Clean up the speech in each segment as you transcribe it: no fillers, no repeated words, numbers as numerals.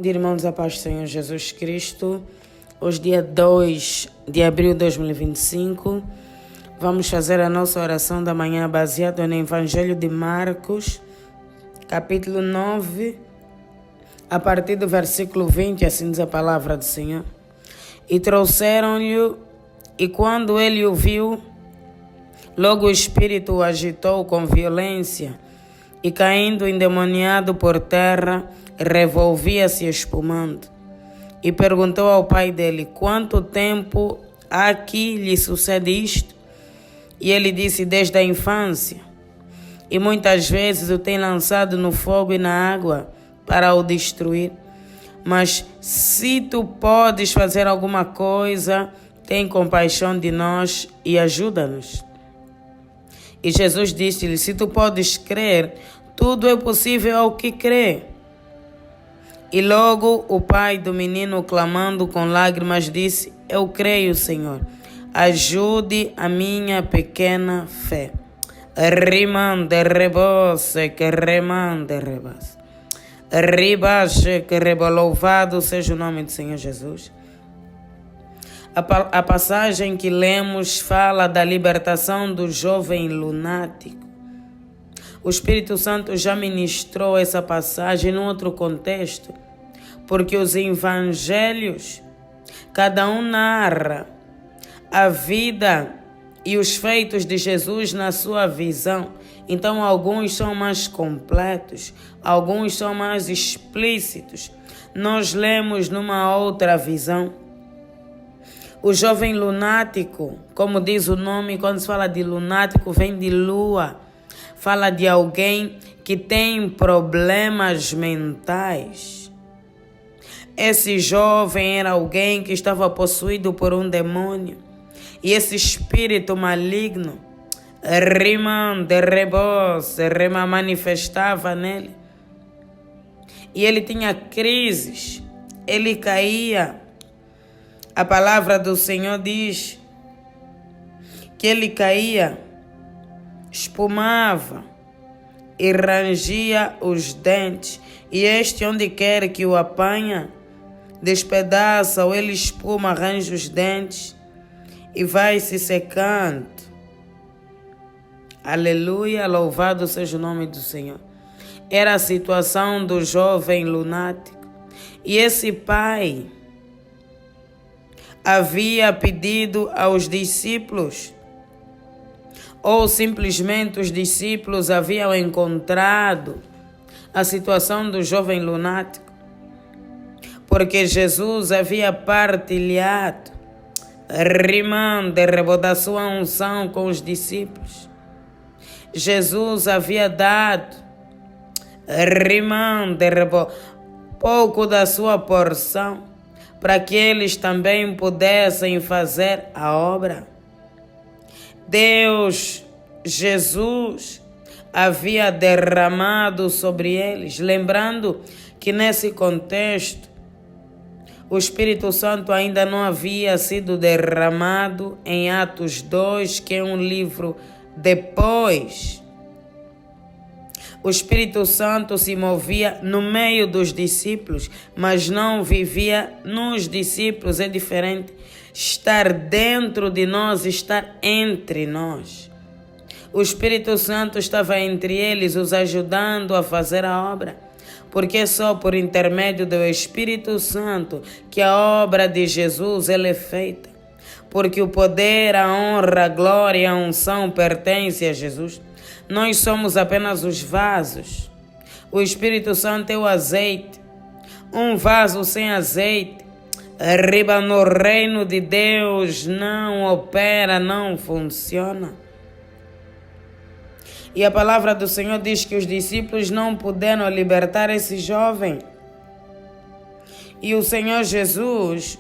De irmãos, a paz do Senhor Jesus Cristo. Hoje, dia 2 de abril de 2025, vamos fazer a nossa oração da manhã baseada no Evangelho de Marcos, capítulo 9, a partir do versículo 20, assim diz a palavra do Senhor. E trouxeram-lhe, e quando ele o viu, logo o espírito o agitou com violência, e caindo endemoniado por terra, revolvia-se espumando. E perguntou ao pai dele: quanto tempo há que lhe sucede isto? E ele disse: desde a infância. E muitas vezes o tem lançado no fogo e na água para o destruir. Mas se tu podes fazer alguma coisa, tem compaixão de nós e ajuda-nos. E Jesus disse-lhe: se tu podes crer, tudo é possível ao que crê. E logo o pai do menino, clamando com lágrimas, disse: eu creio, Senhor, ajude a minha pequena fé. Rimande rebose, que remande rebase. Ribaxe, que reba, louvado seja o nome do Senhor Jesus. A passagem que lemos fala da libertação do jovem lunático. O Espírito Santo já ministrou essa passagem em outro contexto, porque os evangelhos, cada um narra a vida e os feitos de Jesus na sua visão. Então, alguns são mais completos, alguns são mais explícitos. Nós lemos numa outra visão. O jovem lunático, como diz o nome, quando se fala de lunático, vem de lua. Fala de alguém que tem problemas mentais. Esse jovem era alguém que estava possuído por um demônio. E esse espírito maligno, manifestava nele. E ele tinha crises, ele caía. A palavra do Senhor diz que ele caía, espumava e rangia os dentes, e este, onde quer que o apanha, despedaça ou ele espuma, arranja os dentes e vai se secando. Aleluia, louvado seja o nome do Senhor. Era a situação do jovem lunático. E esse pai havia pedido aos discípulos, ou simplesmente os discípulos haviam encontrado a situação do jovem lunático, porque Jesus havia partilhado, da sua unção com os discípulos. Jesus havia dado, pouco da sua porção, para que eles também pudessem fazer a obra. Deus, Jesus, havia derramado sobre eles, lembrando que nesse contexto o Espírito Santo ainda não havia sido derramado em Atos 2, que é um livro depois. O Espírito Santo se movia no meio dos discípulos, mas não vivia nos discípulos. É diferente estar dentro de nós, estar entre nós. O Espírito Santo estava entre eles, os ajudando a fazer a obra, porque é só por intermédio do Espírito Santo que a obra de Jesus ela é feita. Porque o poder, a honra, a glória e a unção pertencem a Jesus. Nós somos apenas os vasos. O Espírito Santo é o azeite. Um vaso sem azeite, no reino de Deus, não opera, não funciona. E a palavra do Senhor diz que os discípulos não puderam libertar esse jovem. E o Senhor Jesus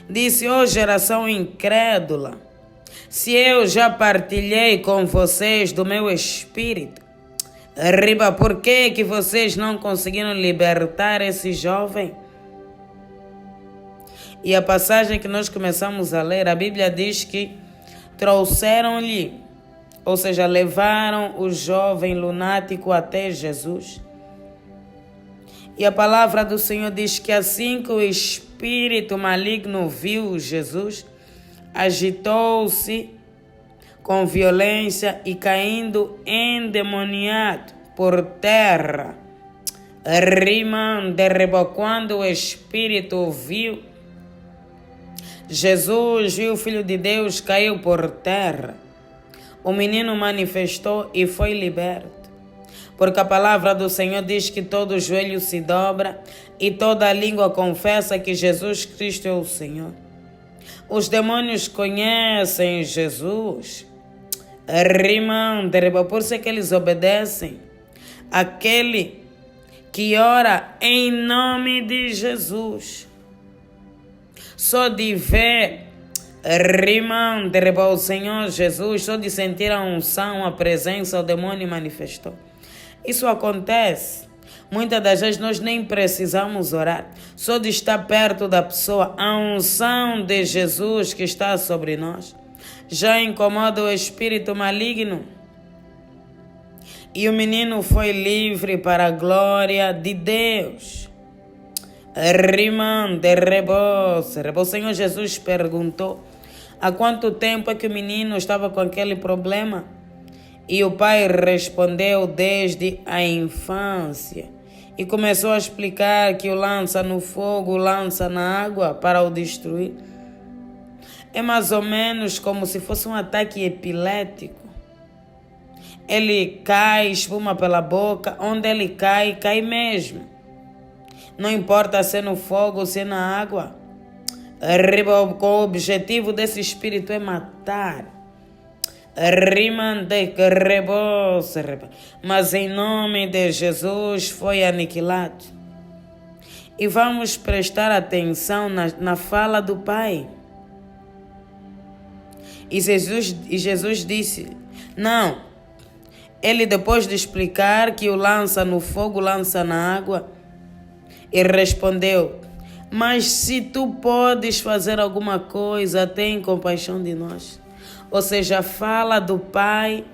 disse: ó geração incrédula, se eu já partilhei com vocês do meu espírito, por que vocês não conseguiram libertar esse jovem? E a passagem que nós começamos a ler, a Bíblia diz que trouxeram-lhe, ou seja, levaram o jovem lunático até Jesus. E a palavra do Senhor diz que assim que o espírito maligno viu Jesus, agitou-se com violência e caindo endemoniado por terra. Quando o espírito viu Jesus e o Filho de Deus caiu por terra, o menino manifestou e foi liberto. Porque a palavra do Senhor diz que todo joelho se dobra e toda língua confessa que Jesus Cristo é o Senhor. Os demônios conhecem Jesus. Por isso é que eles obedecem aquele que ora em nome de Jesus. Só de ver o Senhor Jesus, só de sentir a unção, a presença, o demônio manifestou. Isso acontece. Muitas das vezes nós nem precisamos orar. Só de estar perto da pessoa, a unção de Jesus que está sobre nós já incomoda o espírito maligno. E o menino foi livre para a glória de Deus. O Senhor Jesus perguntou há quanto tempo é que o menino estava com aquele problema? E o pai respondeu desde a infância. E começou a explicar que o lança no fogo, o lança na água para o destruir. É mais ou menos como se fosse um ataque epilético. Ele cai, espuma pela boca, onde ele cai, cai mesmo. Não importa se é no fogo ou se é na água. O objetivo desse espírito é matar. Mas em nome de Jesus foi aniquilado. E vamos prestar atenção na fala do Pai. E Jesus disse, não. Ele depois de explicar que o lança no fogo, lança na água, e respondeu, mas se tu podes fazer alguma coisa, tem compaixão de nós. Ou seja, a fala do Pai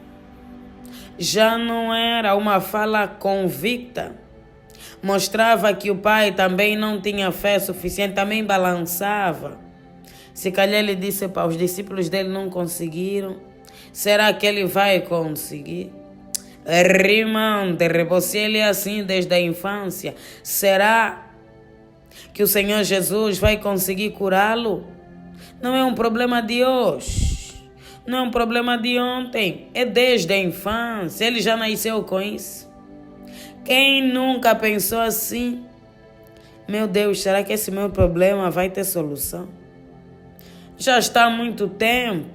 já não era uma fala convicta. Mostrava que o Pai também não tinha fé suficiente, também balançava. Se calhar ele disse para os discípulos dele não conseguiram. Será que ele vai conseguir? Se ele é assim desde a infância, será que o Senhor Jesus vai conseguir curá-lo? Não é um problema de hoje. Não é um problema de ontem, é desde a infância, ele já nasceu com isso. Quem nunca pensou assim? Meu Deus, será que esse meu problema vai ter solução? Já está há muito tempo,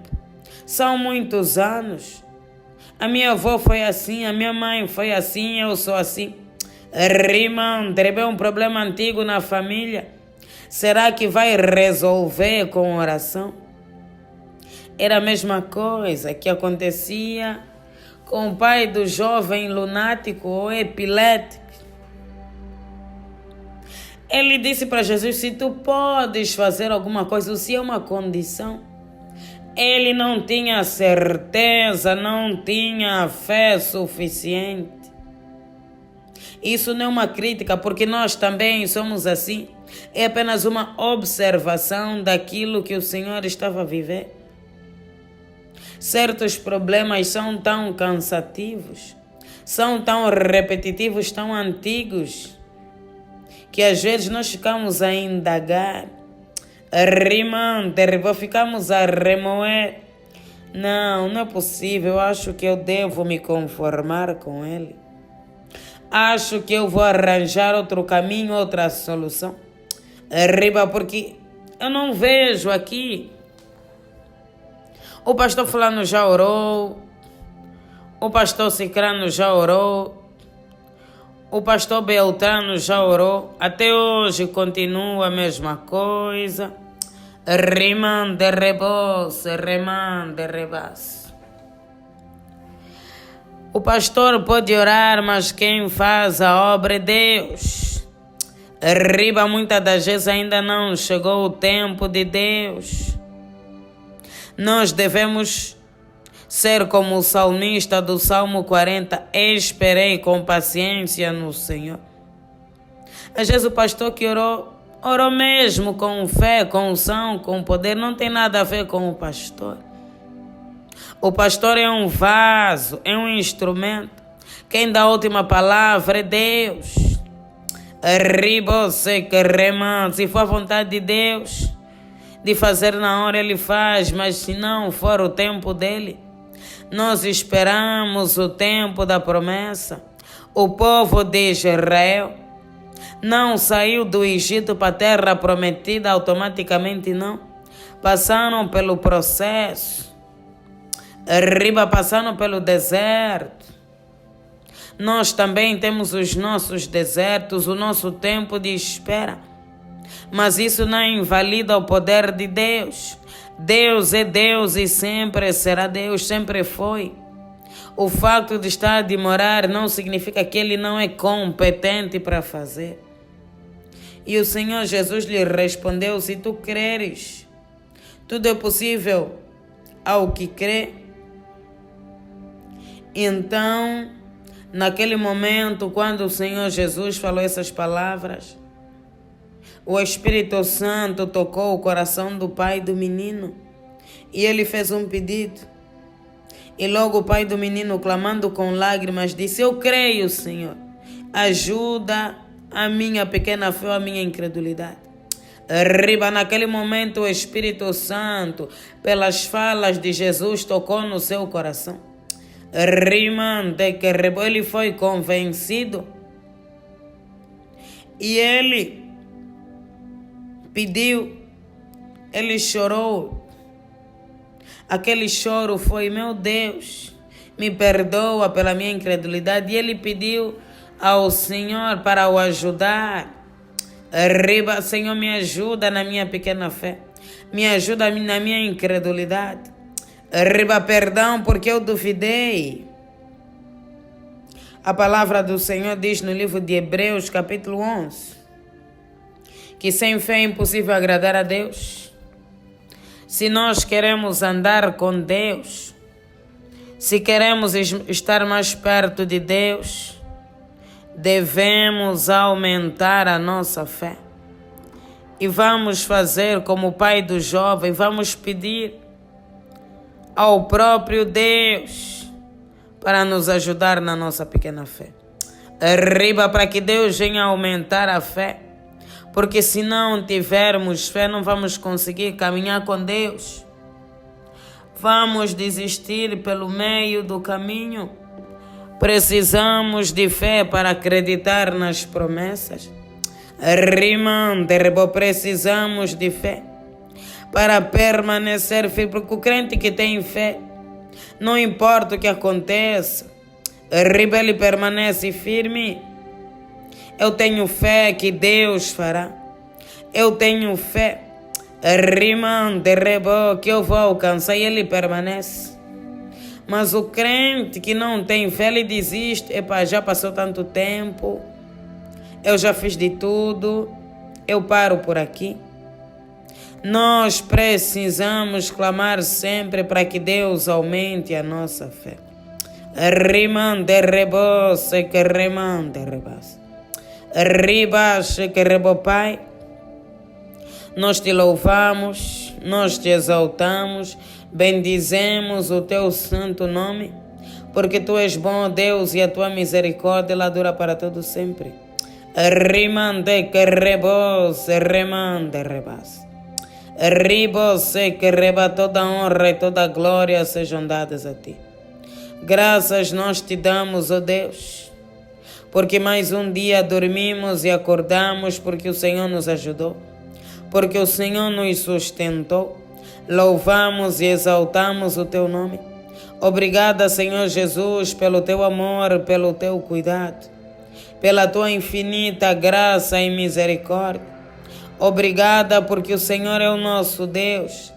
são muitos anos. A minha avó foi assim, a minha mãe foi assim, eu sou assim. É um problema antigo na família. Será que vai resolver com oração? Era a mesma coisa que acontecia com o pai do jovem lunático ou epilético. Ele disse para Jesus, se tu podes fazer alguma coisa, se é uma condição. Ele não tinha certeza, não tinha fé suficiente. Isso não é uma crítica, porque nós também somos assim. É apenas uma observação daquilo que o Senhor estava a viver. Certos problemas são tão cansativos, são tão repetitivos, tão antigos, que às vezes nós ficamos a indagar, ficamos a remoer. Não é possível, eu acho que eu devo me conformar com ele. Acho que eu vou arranjar outro caminho, outra solução. Porque eu não vejo aqui. O pastor fulano já orou, o pastor Cicrano já orou, o pastor Beltrano já orou, até hoje continua a mesma coisa. Remande rebas. O pastor pode orar, mas quem faz a obra é Deus. Muitas das vezes ainda não chegou o tempo de Deus. Nós devemos ser como o salmista do Salmo 40, esperei com paciência no Senhor. Às vezes o pastor que orou mesmo com fé, com unção, com poder, não tem nada a ver com o pastor. O pastor é um vaso, é um instrumento. Quem dá a última palavra é Deus. Se for a vontade de Deus de fazer na hora, Ele faz, mas se não for o tempo dele, nós esperamos o tempo da promessa. O povo de Israel não saiu do Egito para a terra prometida automaticamente, não. Passaram pelo processo. Passaram pelo deserto. Nós também temos os nossos desertos, o nosso tempo de espera. Mas isso não invalida o poder de Deus. Deus é Deus e sempre será Deus, sempre foi. O fato de estar a demorar não significa que Ele não é competente para fazer. E o Senhor Jesus lhe respondeu: se tu creres, tudo é possível ao que crê. Então, naquele momento, quando o Senhor Jesus falou essas palavras, o Espírito Santo tocou o coração do pai do menino e ele fez um pedido. E logo o pai do menino, clamando com lágrimas, disse: eu creio, Senhor, ajuda a minha pequena fé, a minha incredulidade. Naquele momento o Espírito Santo, pelas falas de Jesus, tocou no seu coração. Ele foi convencido e ele pediu, ele chorou. Aquele choro foi: meu Deus, me perdoa pela minha incredulidade. E ele pediu ao Senhor para o ajudar. Senhor, me ajuda na minha pequena fé, me ajuda na minha incredulidade. Perdão porque eu duvidei. A palavra do Senhor diz no livro de Hebreus, capítulo 11, que sem fé é impossível agradar a Deus. Se nós queremos andar com Deus, se queremos estar mais perto de Deus, devemos aumentar a nossa fé. E vamos fazer como o pai do jovem, vamos pedir ao próprio Deus para nos ajudar na nossa pequena fé. Para que Deus venha aumentar a fé. Porque se não tivermos fé, não vamos conseguir caminhar com Deus. Vamos desistir pelo meio do caminho. Precisamos de fé para acreditar nas promessas. Precisamos de fé para permanecer firme. Porque o crente que tem fé, não importa o que aconteça, ele permanece firme. Eu tenho fé que Deus fará. Eu tenho fé que eu vou alcançar, e ele permanece. Mas o crente que não tem fé, ele desiste. Já passou tanto tempo, eu já fiz de tudo, eu paro por aqui. Nós precisamos clamar sempre para que Deus aumente a nossa fé. Pai, nós te louvamos, nós te exaltamos, bendizemos o teu santo nome, porque tu és bom, Deus, e a tua misericórdia ela dura para todo sempre. Toda honra e toda glória sejam dadas a ti. Graças nós te damos, ó Deus, porque mais um dia dormimos e acordamos, porque o Senhor nos ajudou, porque o Senhor nos sustentou. Louvamos e exaltamos o teu nome. Obrigada, Senhor Jesus, pelo teu amor, pelo teu cuidado, pela tua infinita graça e misericórdia. Obrigada porque o Senhor é o nosso Deus.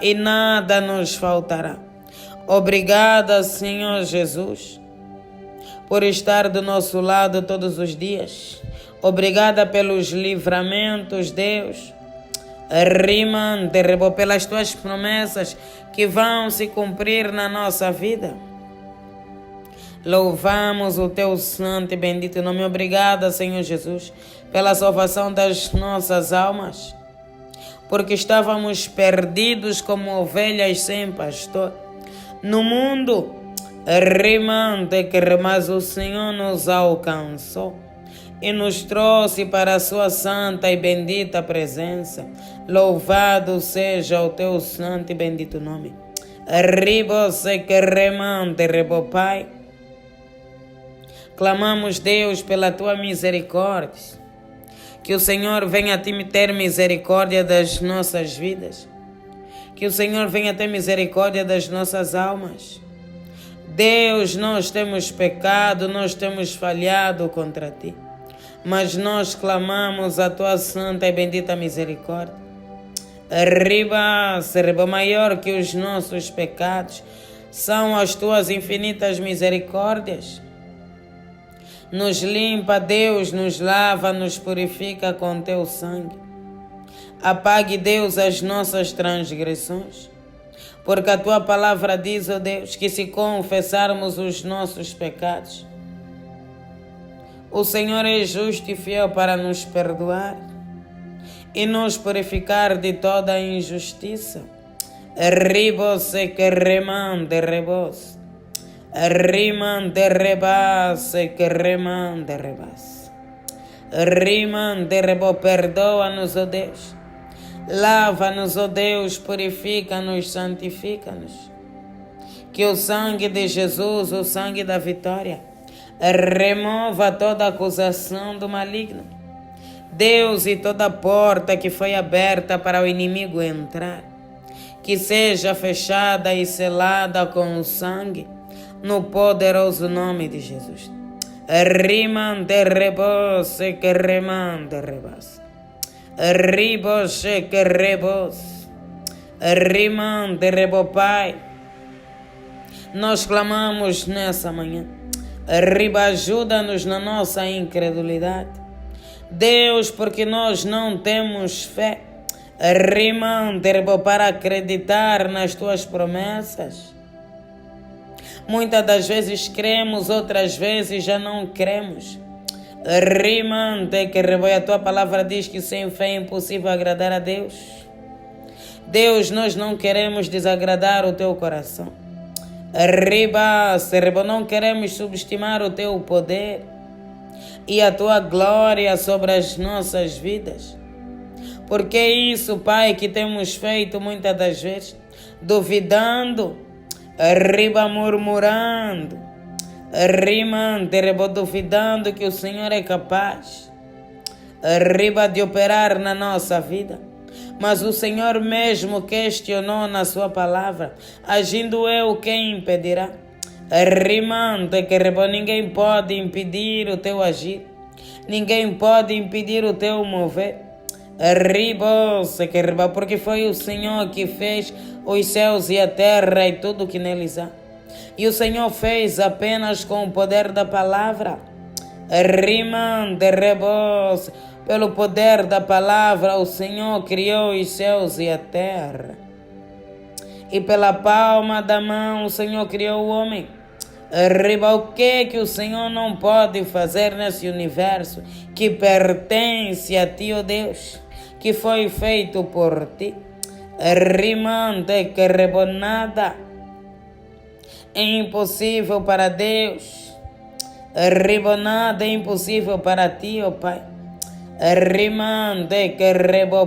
E nada nos faltará. Obrigada, Senhor Jesus, por estar do nosso lado todos os dias. Obrigada pelos livramentos, Deus. Pelas tuas promessas que vão se cumprir na nossa vida. Louvamos o teu santo e bendito nome. Obrigada, Senhor Jesus, pela salvação das nossas almas, porque estávamos perdidos como ovelhas sem pastor no mundo. Mas o Senhor nos alcançou e nos trouxe para a sua santa e bendita presença. Louvado seja o teu santo e bendito nome. Pai, clamamos, Deus, pela tua misericórdia, que o Senhor venha a ter misericórdia das nossas vidas, que o Senhor venha a ter misericórdia das nossas almas. Deus, nós temos pecado, nós temos falhado contra ti, mas nós clamamos a tua santa e bendita misericórdia. Maior que os nossos pecados são as tuas infinitas misericórdias. Nos limpa, Deus, nos lava, nos purifica com teu sangue. Apague, Deus, as nossas transgressões, porque a tua palavra diz, ó Deus, que se confessarmos os nossos pecados, o Senhor é justo e fiel para nos perdoar e nos purificar de toda a injustiça. Perdoa-nos, ó Deus. Lava-nos, ó Deus, purifica-nos, santifica-nos. Que o sangue de Jesus, o sangue da vitória, remova toda acusação do maligno. Deus, e toda porta que foi aberta para o inimigo entrar, que seja fechada e selada com o sangue, no poderoso nome de Jesus. Pai, nós clamamos nessa manhã. Ajuda-nos na nossa incredulidade, Deus, porque nós não temos fé para acreditar nas tuas promessas. Muitas das vezes cremos, outras vezes já não cremos. A tua palavra diz que sem fé é impossível agradar a Deus. Deus, nós não queremos desagradar o teu coração. Não queremos subestimar o teu poder e a tua glória sobre as nossas vidas. Porque é isso, Pai, que temos feito muitas das vezes, duvidando, murmurando, duvidando que o Senhor é capaz de operar na nossa vida. Mas o Senhor mesmo questionou na sua palavra: agindo eu, quem impedirá? Ninguém pode impedir o teu agir, ninguém pode impedir o teu mover. Porque foi o Senhor que fez os céus e a terra e tudo que neles há. E o Senhor fez apenas com o poder da palavra. Pelo poder da palavra, o Senhor criou os céus e a terra. E pela palma da mão, o Senhor criou o homem. O que o Senhor não pode fazer nesse universo que pertence a ti, ó Deus, que foi feito por ti? Nada é impossível para Deus. Nada é impossível para ti, ó Pai.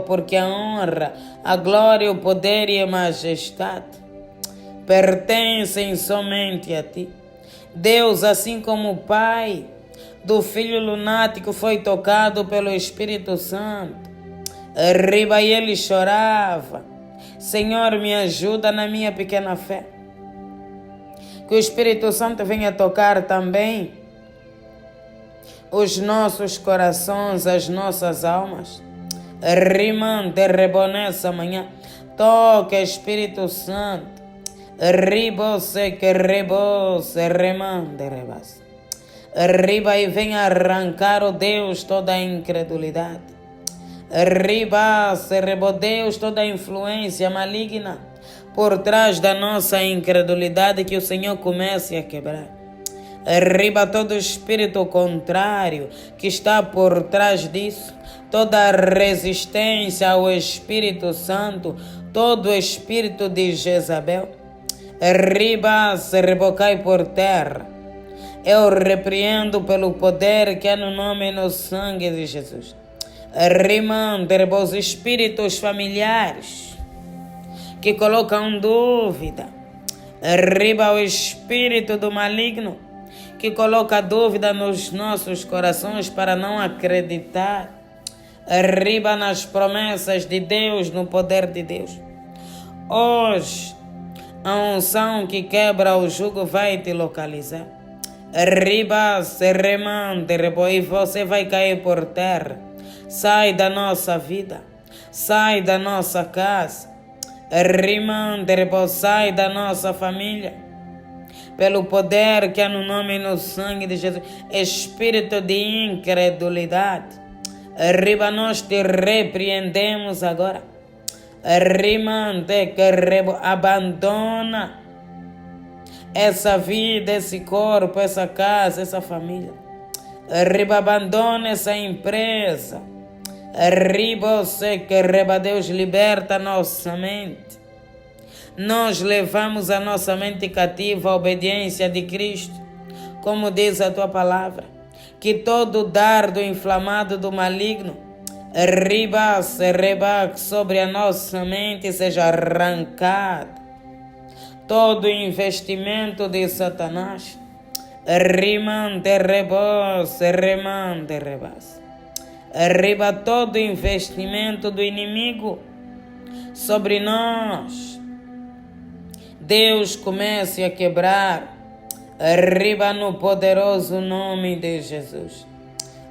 Porque a honra, a glória, o poder e a majestade pertencem somente a ti. Deus, assim como o pai do filho lunático foi tocado pelo Espírito Santo, e ele chorava: Senhor, me ajuda na minha pequena fé. Que o Espírito Santo venha tocar também os nossos corações, as nossas almas. Nessa manhã, toca, Espírito Santo. E vem arrancar, ó Deus, toda a incredulidade. Deus, toda a influência maligna por trás da nossa incredulidade, que o Senhor comece a quebrar. Riba todo espírito contrário que está por trás disso, toda resistência ao Espírito Santo, todo espírito de Jezabel, riba se rebocai por terra. Eu repreendo pelo poder que há no nome e no sangue de Jesus. Rimando os espíritos familiares que colocam dúvida. Riba o espírito do maligno que coloca dúvida nos nossos corações para não acreditar. Riba nas promessas de Deus, no poder de Deus. Hoje, a unção que quebra o jugo vai te localizar. Riba se remande, e você vai cair por terra. Sai da nossa vida, sai da nossa casa. Rimande, sai da nossa família. Pelo poder que há no nome e no sangue de Jesus. Espírito de incredulidade. Riba, nós te repreendemos agora. Rimande, abandona essa vida, esse corpo, essa casa, essa família. Riba, abandona essa empresa. Riba, você que reba, Deus liberta a nossa mente. Nós levamos a nossa mente cativa à obediência de Cristo, como diz a tua palavra, que todo dardo inflamado do maligno, riba, se reba, sobre a nossa mente seja arrancado. Todo investimento de Satanás, rimante rebos, remante rebas. Riba todo investimento do inimigo sobre nós. Deus comece a quebrar. Riba no poderoso nome de Jesus.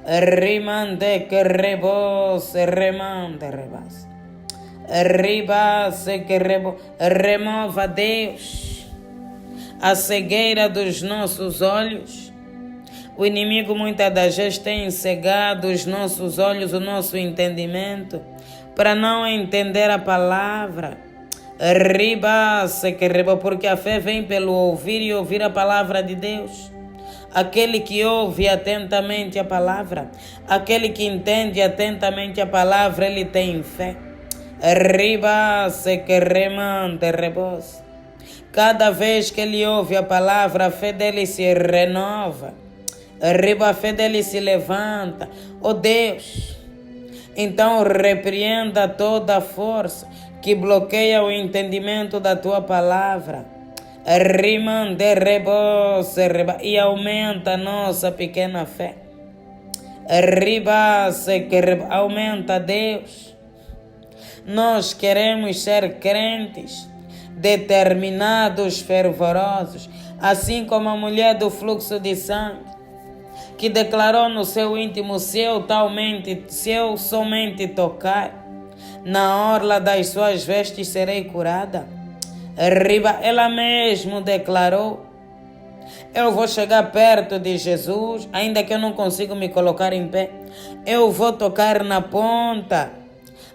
Rimante que rebos, remante rebas. Riba se que remova, Deus, a cegueira dos nossos olhos. O inimigo muitas das vezes tem cegado os nossos olhos, o nosso entendimento, para não entender a palavra. Riba se que reba, porque a fé vem pelo ouvir e ouvir a palavra de Deus. Aquele que ouve atentamente a palavra, aquele que entende atentamente a palavra, ele tem fé. Riba se que remante rebos. Cada vez que ele ouve a palavra, a fé dele se renova. Riba, a fé dele se levanta. Oh Deus, então repreenda toda a força que bloqueia o entendimento da tua palavra. Rimande rebos, e aumenta a nossa pequena fé. Riba se que aumenta, Deus. Nós queremos ser crentes, determinados, fervorosos, assim como a mulher do fluxo de sangue, que declarou no seu íntimo, se eu somente tocar na orla das suas vestes, serei curada. Riba, ela mesmo declarou, eu vou chegar perto de Jesus, ainda que eu não consiga me colocar em pé, eu vou tocar na ponta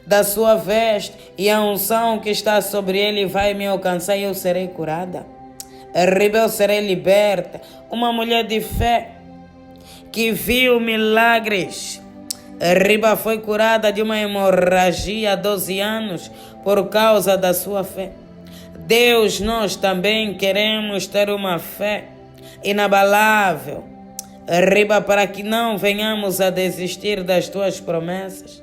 da sua veste e a unção que está sobre ele vai me alcançar e eu serei curada. Riba, eu serei liberta. Uma mulher de fé que viu milagres. Riba, foi curada de uma hemorragia há 12 anos por causa da sua fé. Deus, nós também queremos ter uma fé inabalável. Riba, para que não venhamos a desistir das tuas promessas,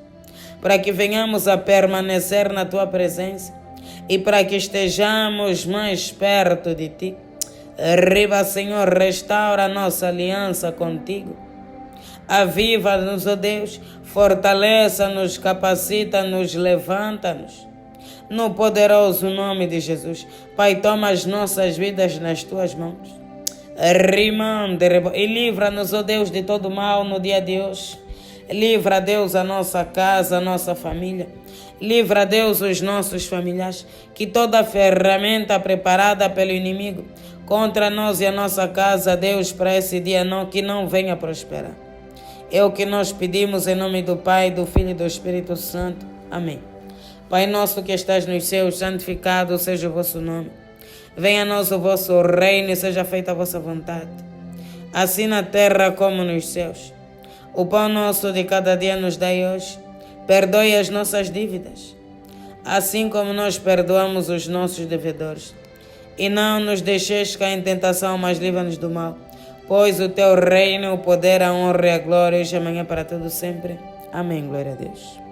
para que venhamos a permanecer na tua presença e para que estejamos mais perto de ti. Riba, Senhor, restaura a nossa aliança contigo. Aviva-nos, ó Deus, fortaleça-nos, capacita-nos, levanta-nos. No poderoso nome de Jesus. Pai, toma as nossas vidas nas tuas mãos. E livra-nos, ó Deus, de todo mal no dia de hoje. Livra, Deus, a nossa casa, a nossa família. Livra, Deus, os nossos familiares. Que toda ferramenta preparada pelo inimigo contra nós e a nossa casa, Deus, para esse dia que não venha prosperar. É o que nós pedimos em nome do Pai, do Filho e do Espírito Santo. Amém. Pai nosso que estás nos céus, santificado seja o vosso nome. Venha a nós o vosso reino e seja feita a vossa vontade, assim na terra como nos céus. O pão nosso de cada dia nos dai hoje. Perdoe as nossas dívidas, assim como nós perdoamos os nossos devedores. E não nos deixeis cair em tentação, mas livra-nos do mal. Pois o teu reino, o poder, a honra e a glória, hoje e amanhã para todo sempre. Amém. Glória a Deus.